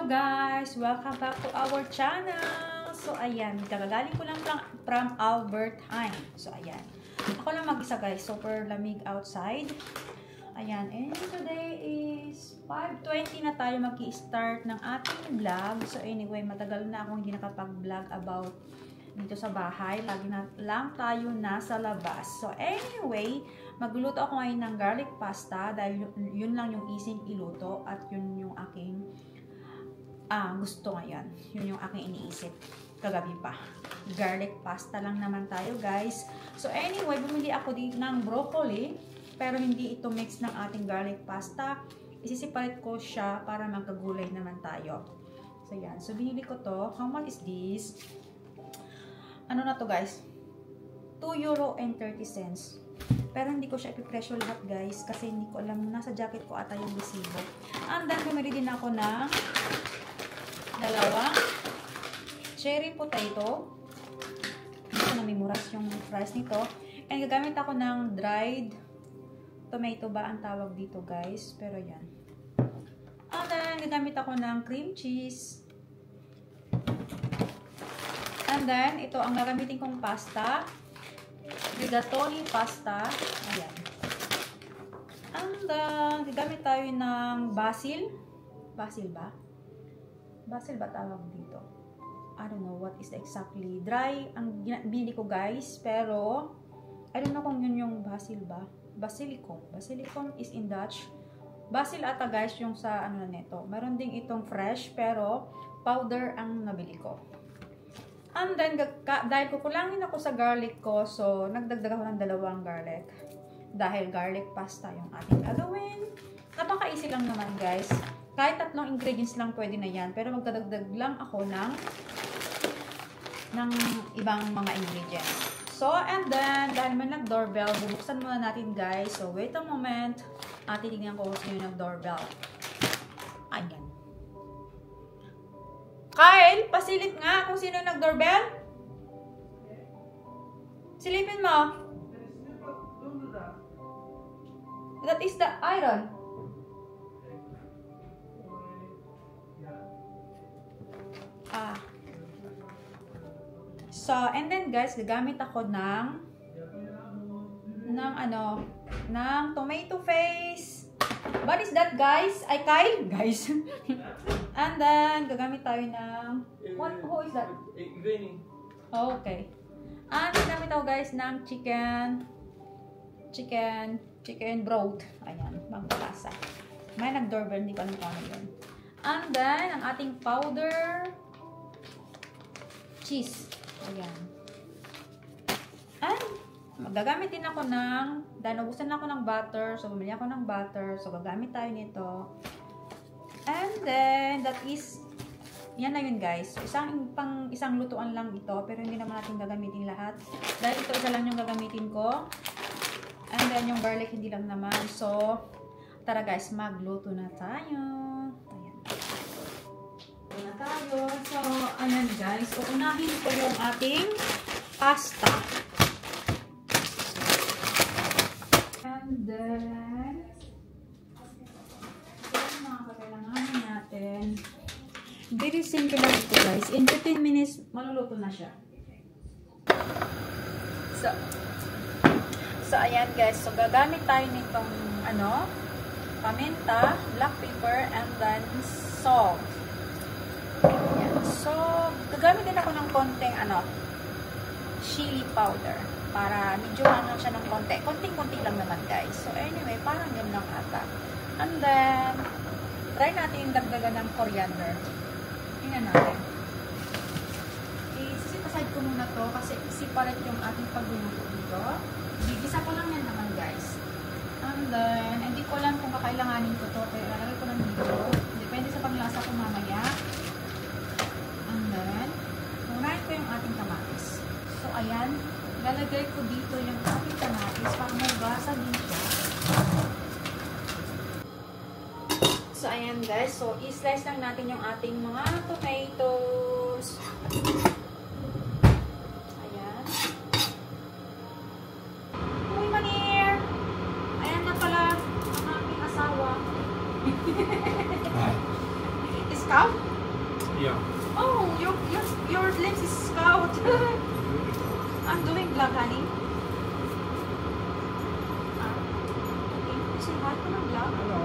guys! Welcome back to our channel! So ayan, kagagaling ko lang from Albertine. So ayan, ako lang mag-isa guys, super lamig outside. Ayan, and today is 5:20 na tayo mag-i-start ng ating vlog. So anyway, matagal na akong hindi nakapag-vlog about dito sa bahay. Lagi na lang tayo nasa labas. So anyway, magluluto ako ngayon ng garlic pasta dahil yun lang yung easy iluto at yun yung aking gusto ngayon. Yun yung aking iniisip kagabi pa. Garlic pasta lang naman tayo guys. So anyway, bumili ako dito ng broccoli pero hindi ito mix ng ating garlic pasta. Isisipalit ko siya para magkagulay naman tayo. So yan. So binili ko to. How much is this? Ano na to guys? €2.30. Pero hindi ko siya ipipresyo lahat guys kasi hindi ko alam, nasa jacket ko ata yung resibo. And then bumili din ako ng dalawang cherry potato. Hindi ko namimuras yung price nito. And gagamit ako ng dried tomato ba ang tawag dito guys. Pero yan. And then gagamit ako ng cream cheese. And then ito ang gagamitin kong pasta. Rigatoni pasta. Ayan. And then gagamit tayo ng basil. Basil ba? Basil ba tawag dito? I don't know what is exactly. Dry ang binili ko guys. Pero, I don't know kung yun yung basil ba. Basilicum. Basilicum is in Dutch. Basil ata guys yung sa ano na nito. Meron ding itong fresh pero powder ang nabili ko. And then, dahil kukulangin ako sa garlic ko, so nagdagdag ako ng dalawang garlic. Dahil garlic pasta yung ating gagawin. Napaka-easy lang naman guys. Kahit 3 ingredients lang pwede na yan. Pero magdadagdag lang ako ng ibang mga ingredients. So, and then, dahil may nag-doorbell, bubuksan muna natin guys. So, wait a moment. Titignan ko kung sino yung nag-doorbell. Ayan. Kyle, pasilip nga kung sino yung nag-doorbell. Silipin mo. That is the iron. So, and then guys, gagamit ako ng tomato paste. What is that guys? Ay, Kyle? Guys. And then, gagamit tayo ng... Who is that? Oh, okay. And gagamit ako guys ng chicken broth. Ayan, magpapasa. May nag-doorbell, hindi ko alam kung ano yun. And then, ang ating powder cheese. Ayan. And, gagamit din ako dahil nabusan ako ng butter. So, bumili ako ng butter. So, gagamit tayo nito. And then, that is, yan na yun guys. So, isang lutuan lang ito. Pero hindi naman natin gagamitin lahat. Dahil ito isa lang yung gagamitin ko. And then, yung garlic hindi lang naman. So, tara guys, magluto na tayo. Ayan. Luto na tayo. So, ayan guys. Uunahin ko yung ating pasta. And then, very simple lang ito guys. In 15 minutes, maluluto na siya. So ayan guys. So, gagamit tayo nitong, paminta, black pepper, and then salt. Ayan. So, gagamit din ako ng konting, chili powder. Para medyo siya ng konti. Konting-konti lang naman guys. So, anyway, parang yun lang ata. And then, try natin dagdagan ng coriander. Tingnan natin. Isisip-aside ko muna to kasi separate yung ating pagluluto dito. Gigisa ko lang yan naman guys. And then, hindi ko lang kung kakailanganin ko to. Pero lalagay ko lang dito. Depende sa paglasa ko mamaya. And then, unahin ko yung ating kamatis. So, ayan. Lalagay ko dito yung ating kamatis para magasa din siya. So, ayan guys. So, i-slice lang natin yung ating mga tomatoes. Ayan. Uy, Manir! Ayan na pala ang aking asawa. Hi. Is Scout? ko ng black. Hello.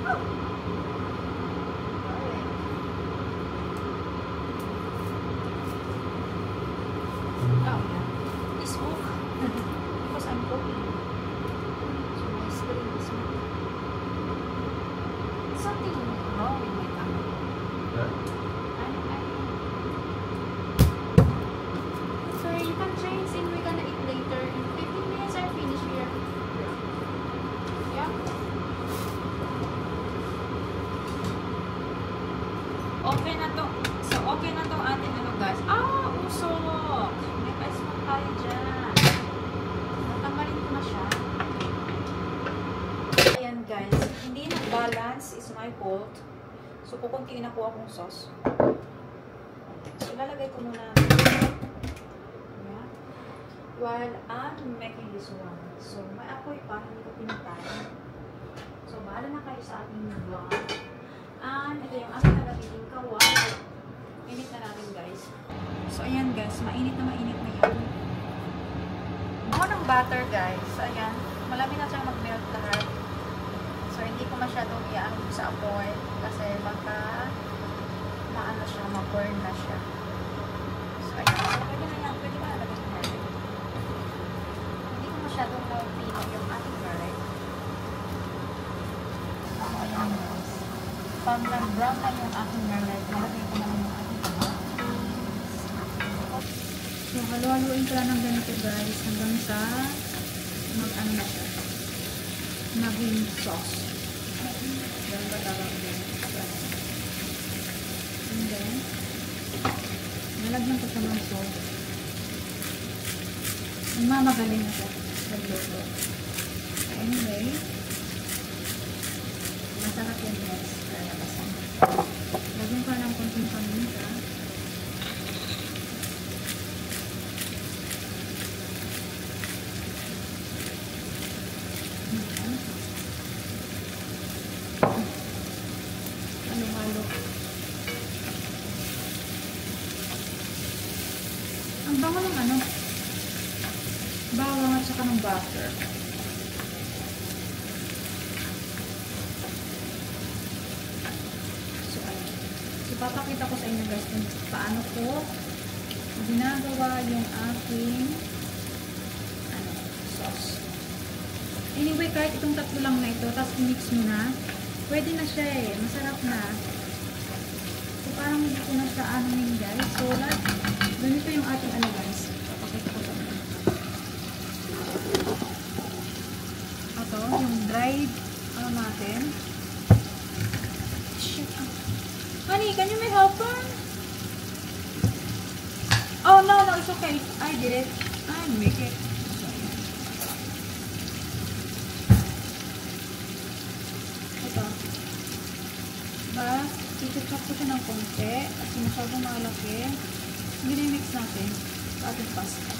Oh. Oh, yeah. It's off. Because I'm cooking. So my screen is moving. Something wrong with my camera. Yeah. Sorry, you can change and we're gonna eat later. In 15 minutes I finish here. Yeah. Okay na to. So okay na to ating ano guys. Ah, usok. May ice mo tayo dyan. Natanggalin ko na siya. Ayan guys. Hindi nag-balance is my fault. So kukuntiin na ko akong sauce. So lalagay ko muna. Yeah. While I'm making this one. So may apoy pa. Hindi ko pinatay. So bahala na kayo sa ating vlog. And ito yung aming nagabiting kaway. Init na natin guys. So ayan guys, mainit na yan. Buo ng butter guys. So ayan, malapit na siyang mag-melt lahat. So hindi ko masyadong iaano sa apoy kasi baka maano siya, ma-burn na siya. So ayan, so pwede na yan, pwede ba nalagay na natin? Hindi ko masyadong na-pino yung ating garlic. So ayan guys. Pag nag-brown na yung aking garlic, malagay ko naman yung ating garlic. So, halo-haloin ko lang ng ganito guys hanggang sa mag-ano na siya. Maging sauce. Ganun ba tawag din? And then, nalagyan ko siya ng salt. Mamagaling na siya. Nagluto. Anyway, masarap yung guys. Lagyan ko lang konting paminta. Halo-halo. Ang bango ng ano? Bawang at saka ng butter. Papakita ko sa inyo guys kung paano ko ginagawa yung aking sauce. Anyway, kahit itong tatlo lang na ito, tapos i-mix mo na, pwede na siya eh. Masarap na. So, parang hindi ko na siya anumin guys. So, ganito yung ating guys. Papakita ko sa inyo. Ito, yung dried natin. Honey, can you make helper? Oh, no, it's okay. I did it. I make it. Ito. Diba? I-chop ko siya ng konti. Kasi masyadong malaki. Ginimix natin sa ating pasta.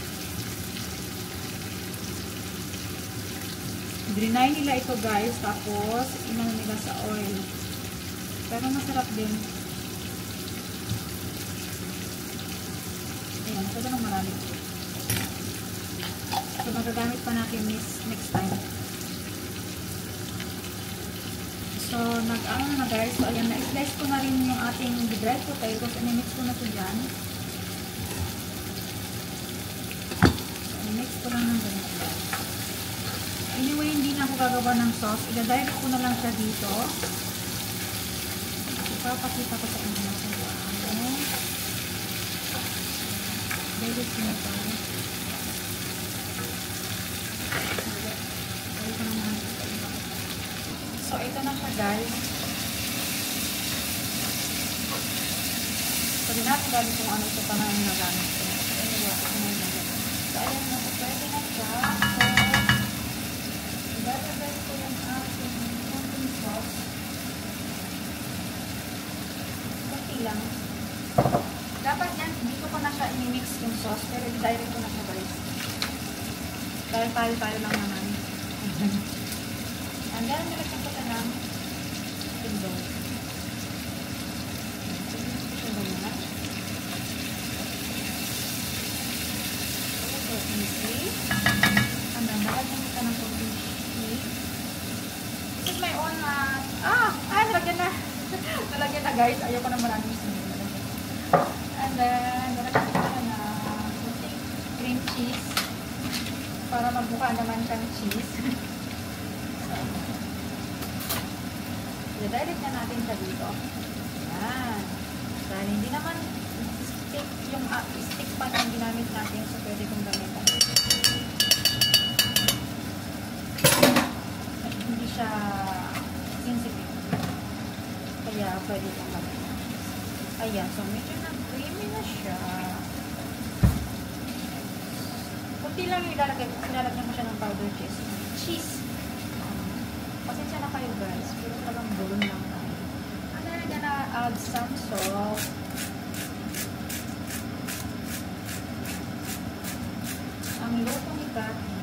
Drinay nila ito guys. Tapos, inano nila sa oil. Pero masarap din. Ayan, masyado ng marami. So, magagamit pa natin next time. So, nag-ano na guys. So, ayan, na-slice ko na rin yung ating dried potatoes. I-mix ko na ito dyan. So, i-mix ko lang ng ganito. Anyway, hindi na ako gagawa ng sauce. I-direct ko na lang siya dito. Papakita ko sa inyo kung paano. Direct ko na ito. So, ito na siya guys. So, di natin galing kung ano ito pa na yung nagamit ko. Anyway, ito na yung nagamit. So, ayan na. Pwede na siya. So, ilalagay ko yung ating konting sauce. Konti lang. Dapat yan, hindi ko pa na siya i-mix yung sauce. Pero i-direct ko na siya guys. Dahil tayo lang naman. And then, nilagyan ko siya ng tindong. Tindong na. So, easy. And then, nilagyan ko ng konting cheese. guys. Ayoko na maraming sinigang. And then, nalagyan ko na kunting cream cheese para magmukha naman kang cheese. I-direct na natin siya dito. Yan. Dahil hindi naman stick yung stick pan ang ginamit natin, so pwede kong gamitan. Hindi siya sensitive. Kaya pwede kong gamitan. Ayan, so medyo na-creamy na siya. Kunti lang yung ilalagyan mo siya ng powder cheese. Pasensya na kayo guys, pero talagang bulon lang tayo. And then I'm gonna add some salt. Ang luto ni Cathy.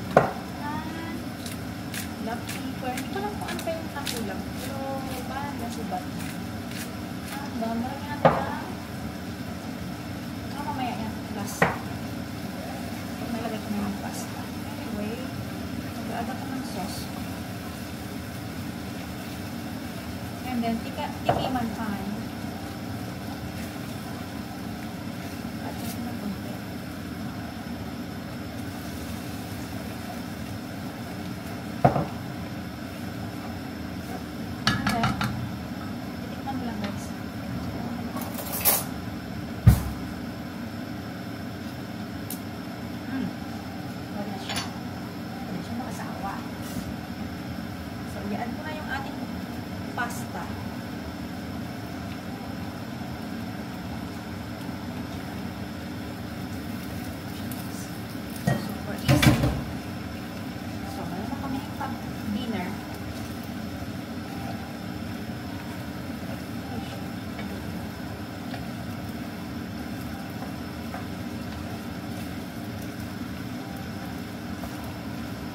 And black pepper. Hindi ko lang kung ano pa yung nakulang. Pero parang nasubat. And then, marami natin lang. Mamaya yan. Last. Pag nalagay ko na yung pasta. Anyway, mag-add ako ng sauce. And then, tikiman time. At ito na konti. And then, titikman mo lang guys. Wala siya. Wala siya makasawa. So, i-add ko na yung ating pasta. Super easy. So, meron na kami dinner.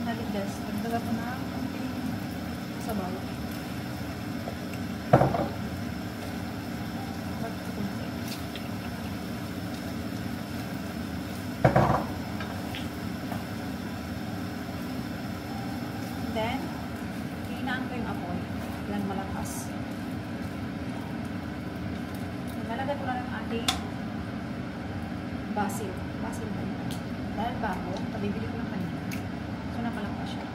Naligdas. Nagdaga ko na konting sabaw. Then, hinaan ko yung apoy. Yan malakas. Nalagay ko lang ang ating basil. Basil ba yun? Dahil bago, pabibili ko ng kanina. So, nakalakas siya.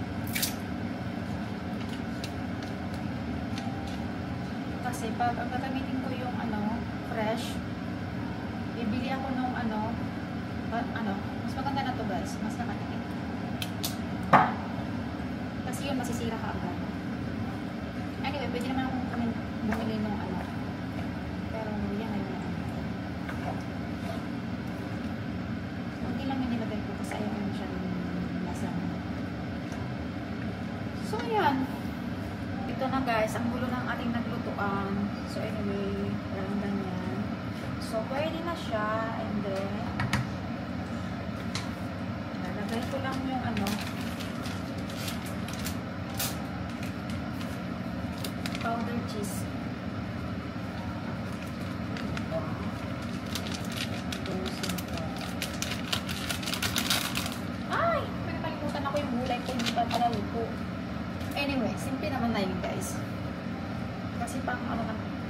Kasi pag ang gagamitin ko yung fresh, bibili ako nung mas maganda na to guys, mas nakatipid. Kasi yun, masisira ka agad. Anyway, pwede naman akong bumili nung pero yan na yun. Kunti lang yung nilagay ko kasi ayaw yun siya yung lasa. So, ayan. Ito na guys, ang gulo ng ating naglutuan. So anyway, parang ganyan. So pwede na siya. And then, lalagay ko lang yung powder cheese. Ay! Pinakalimutan ako yung gulay ko. Hindi pa pala luto. Anyway, simple naman na yun guys. Kasi pang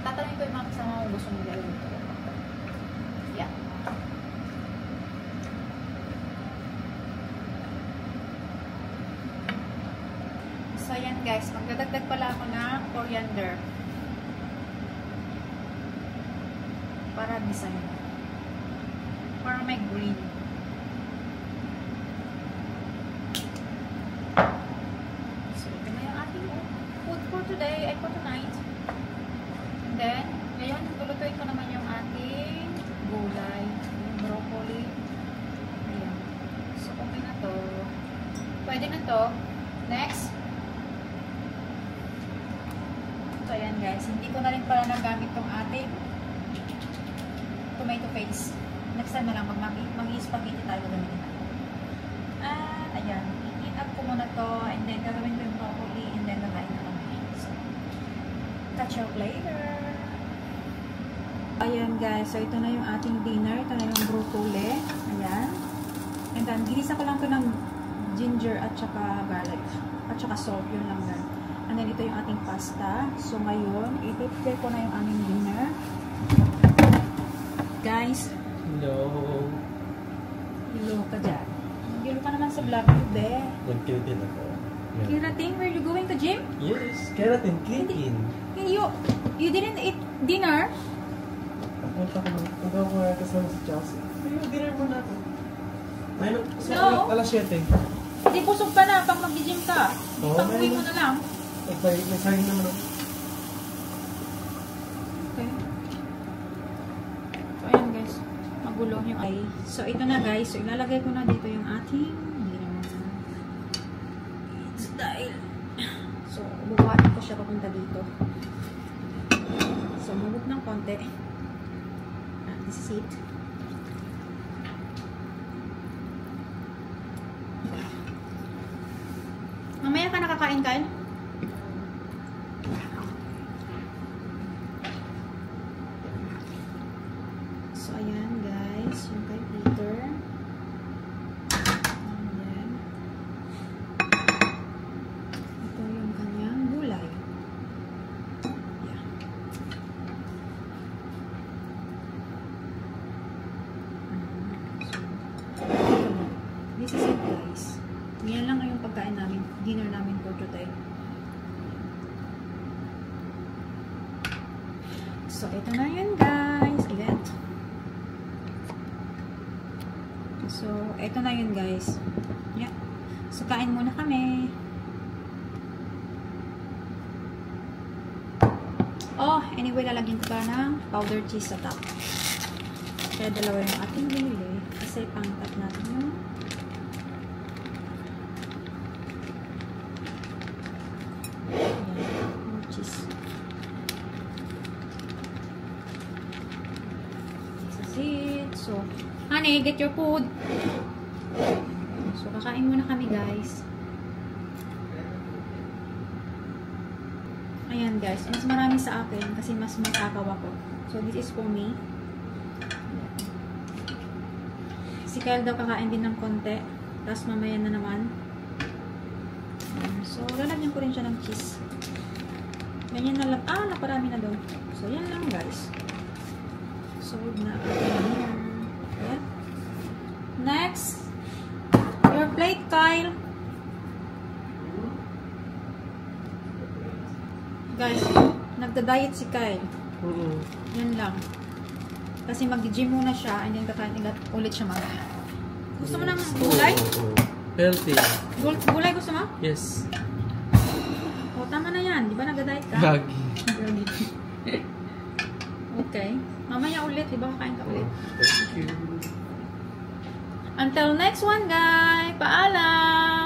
tatanungin ko yung mga kasama kung gusto nila yun. Yeah. So yan guys, magdadagdag pala ako ng coriander. Para design. Para may green. Today ay for tonight. And then, ngayon, lulutuin ko naman yung ating gulay, yung broccoli. Ayan. So, okay na to. Pwede na to. Next. So, ayan guys. Hindi ko na rin pala nagamit tong ating tomato paste. Next time na lang, pag mag-spaghetti tayo gagamitin natin. Ayan. I-add ko muna to. And then, gagawin ko yung broccoli. And then, nakain na lang. Catch up later. Ayan guys, so ito na yung ating dinner. Ito na yung broccoli. Ayan. And then, ginisa ko lang ito ng ginger at saka garlic. At saka salt. Yun lang yan. And then, ito yung ating pasta. So, ngayon, i-prepare ko na yung aming dinner. Guys. Hello. Hello ka dyan. Hello ka naman sa vlog mo, be. Nag-keratin ako. Yeah. Keratin, were you going to gym? Yes, keratin, clean. You didn't eat dinner? Punta ko lang. Punta ko nga kasama si Chelsea. Pero dinner muna ako. Ayun, No. alas 7. Hindi, busog ka na pag mag-gym ka. Oo, Pag-uwi mo na lang. May saging naman ako. Okay. So, ayan guys. Magulo yung ay. So, ito na guys. So, ilalagay ko na dito yung ating dinner. It's dahil. So, bubuhatin ko siya papunta dito. So, mabuk ng konti. This is it. Mamaya ka nakakain, Kyle? So, ayan guys. Yung kay Peter. And then, ito yung kanyang gulay. Yeah. So, this is it guys. Yan lang yung pagkain namin, dinner namin for today. So, ito na yun guys. Event. So, ito na yun guys. Yeah. So, kain muna kami. Oh, anyway, lalagyan ko pa ng powdered cheese sa top. Kaya dalawa yung ating binili. Kasi pang-top natin yung cheese. This is it. So, honey, get your food. So, kakain muna kami, guys. Ayan, guys. Mas marami sa akin kasi mas matakaw ako. So, this is for me. Si Kyle daw kakain din ng konti. Tapos mamaya na naman. So, lalagyan ko rin siya ng cheese. Ganyan na lang. Ah, naparami na doon. So, yan lang guys. So, na here. Ayan. Next. Your plate, Kyle. Guys, nagda-diet si Kyle. Yan lang. Kasi mag-gym muna siya and then kakain ulit siya mamaya. Gusto mo ng gulay? Healthy. Gulay gusto mo? Yes. O, tama na yan. Di ba nag-diet ka? Gagi. Okay. Mamaya ulit. Di ba kakain ka ulit? Thank you. Until next one, guys. Paalam!